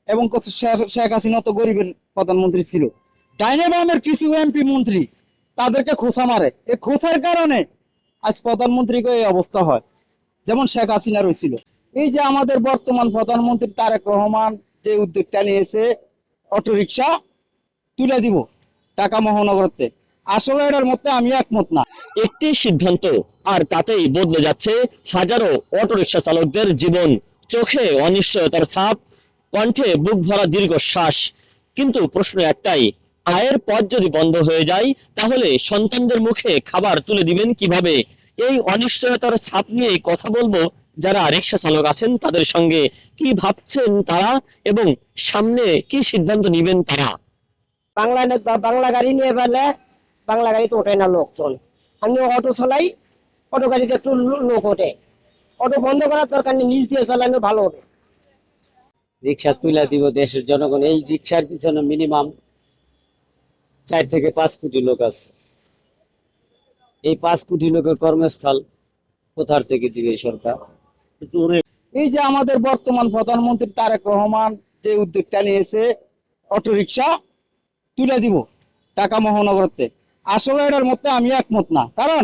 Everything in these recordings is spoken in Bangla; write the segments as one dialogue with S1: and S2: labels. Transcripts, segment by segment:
S1: এবং শেখ হাসিনা তো গরিবের প্রধানমন্ত্রী ছিল। ডাইনে বামের কিছু এমপি মন্ত্রী তাদেরকে খোঁচা মারে, এই খোঁচার কারণে আজ প্রধানমন্ত্রীকে এই অবস্থা হয়, যেমন শেখ হাসিনা রয়েছিল। এই যে আমাদের বর্তমান প্রধানমন্ত্রী তারেক রহমান যে উদ্যোগটা নিয়েছে, অটোরিকশা তুলে দিব ঢাকা মহানগরতে, আসলে এটার মধ্যে আমি একমত না।
S2: একটি সিদ্ধান্ত আর তাতেই বদলে যাচ্ছে হাজারো অটোরিকশা চালকদের জীবন। চোখে অনিশ্চয়তার ছাপ, কণ্ঠে বুক ভরা দীর্ঘশ্বাস। কিন্তু প্রশ্ন একটাই, আয়ের পথ যদি বন্ধ হয়ে যায় তাহলে সন্তানদের মুখে খাবার তুলে দিবেন কিভাবে? এই অনিশ্চয়তার ছাপ নিয়ে কথা বলবো যারা রিকশা চালক আছেন তাদের সঙ্গে। কি ভাবছেন তারা এবং সামনে কি সিদ্ধান্ত নেবেন তারা?
S3: বাংলা গাড়ি নিয়ে ফেলে, বাংলা গাড়িতে ওঠে না লোকজন। আমি অটো চালাই, অটো গাড়িতে একটু লোক ওঠে। অটো বন্ধ করার দরকার নেই, নিচ দিয়ে চালানো ভালো হবে।
S4: রিক্সা তুলে দিব দেশের জনগণ। এই রিক্সার পিছনে মিনিমাম 4 থেকে 5 কোটি লোক আছে। এই 5 কোটি লোকের কর্মস্থল কোথার থেকে দিবে সরকার?
S1: এই যে আমাদের বর্তমান প্রধানমন্ত্রী তারেক রহমান যে উদ্যোগটা নিয়েছে, অটোরিকশা তুলে দিব ঢাকা মহানগরতে, আসলে এটার মধ্যে আমি একমত না। কারণ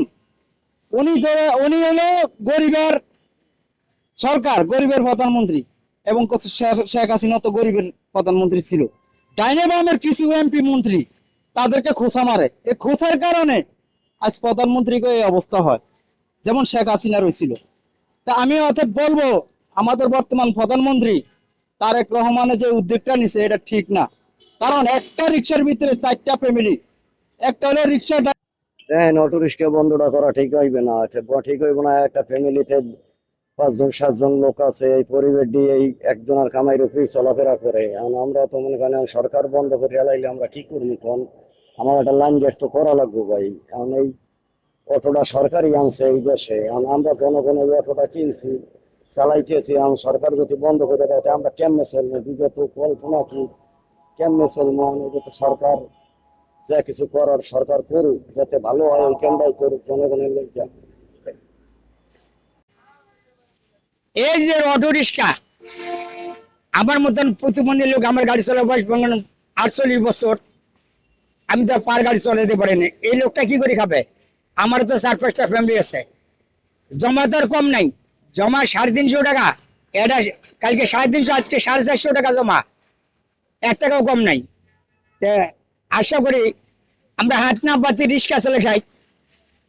S1: উনি হলো গরিবের সরকার, গরিবের প্রধানমন্ত্রী, এবং শেখ হাসিনা তো গরিবের প্রধানমন্ত্রী ছিল। ডাইনে বামের কিছু এমপি মন্ত্রী তাদেরকে খোঁচা মারে, এই খোঁচার কারণে আজ প্রধানমন্ত্রীকে এই অবস্থা হয়, যেমন শেখ হাসিনা রয়েছিল। তা আমি অতএব বলবো, আমাদের বর্তমান প্রধানমন্ত্রী তারেক রহমানের যে উদ্যোগটা নিছে এটা ঠিক না। কারণ একটা রিক্সার ভিতরে 4টা ফ্যামিলি, একটা হলো রিক্সা।
S4: অটো রিক্সা বন্ধটা করা ঠিক হইবে না, ঠিক হইবে না। একটা ফ্যামিলিতে 5 জন 7 জন লোক আছে, এই পরিবেশ দিয়ে এই একজনের কামাইয়ের উপরেই চলাফেরা করে। আমরা তো মনে করেন সরকার বন্ধ করে এলাইলে আমরা কি করবো? কোন আমার একটা লাইন গেট তো করা লাগবে ভাই। এখন এই অটোটা সরকারই আনছে এই দেশে, আমরা জনগণ এই অটোটা কিনছি, চালাইতেছি। এখন সরকার যদি বন্ধ করে দেয় আমরা কেমনে চলবো? বিগত কল্পনা কি কেমনে চলবো? এটা তো সরকার যা কিছু করার সরকার করুক, যাতে ভালো হয় ওই কেমটাই করুক জনগণের লোক।
S3: এই যে অটো রিক্সা, আমার মতন প্রতিবন্ধী লোক, আমার গাড়ি চলার বয়স 48 বছর, আমি তো পার গাড়ি চলাতে পারিনি। এই লোকটা কি করে খাবে? আমার তো 4-5টা ফ্যামিলি আছে, জমা তো আর কম নাই। জমা 350 টাকা, এটা কালকে 350, আজকে 450 টাকা জমা, 1 টাকাও কম নাই। আশা করি আমরা হাত না পাতি রিক্সা চলে খাই।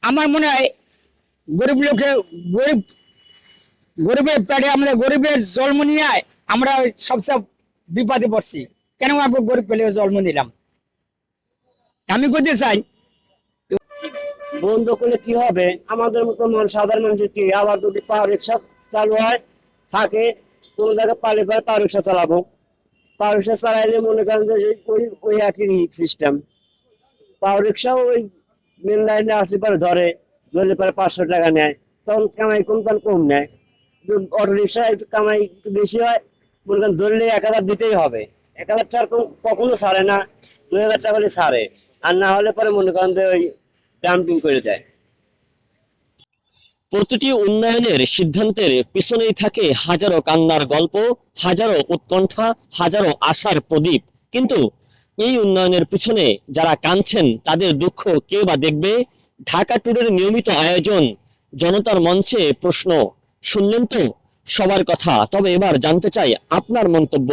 S3: আমার মনে হয় গরিব লোকে গরিবের পেটে, আমরা গরিবের জন্ম নিয়ে আমরা সবচেয়ে বিপদে পড়ছি। কেন আমরা গরিব পেলে জন্ম নিলাম? আমি বলতে চাই,
S4: বন্ধ করলে কি হবে? আমাদের মতো সাধারণ মানুষের কি আবার যদি পাওয়ার রিক্সা চালু হয় থাকে, কোন জায়গায় পালে করে পাওয়ার রিক্সা চালাবো। পাওয়ার রিক্সা চালাইলে মনে করেন যে ওই একই সিস্টেম। পাওয়ার রিক্সা ওই মেন লাইনে আসলে পরে ধরলে পরে 500 টাকা নেয়, তখন কামাই কম নেয়। অটো রিক্সা একটু কামাই একটু বেশি হয়, মনে করেন ধরলে 1000 দিতেই হবে। 1000 টাকা কখনো ছাড়ে না, 2000 টাকা হলে ছাড়ে, আর না হলে পরে মনে করেন যে ওই ডাম্পিং করে দেয়।
S2: প্রতিটি উন্নয়নের সিদ্ধান্তের পিছনেই থাকে হাজারো কান্নার গল্প, হাজারো উৎকণ্ঠা, হাজারো আশার প্রদীপ। কিন্তু এই উন্নয়নের পিছনে যারা কাঁদছেন তাদের দুঃখ কে বা দেখবে? ঢাকা ট্যুরের নিয়মিত আয়োজন, জনতার মঞ্চে প্রশ্ন, শুনলেন তো সবার কথা। তবে এবার জানতে চাই আপনার মন্তব্য।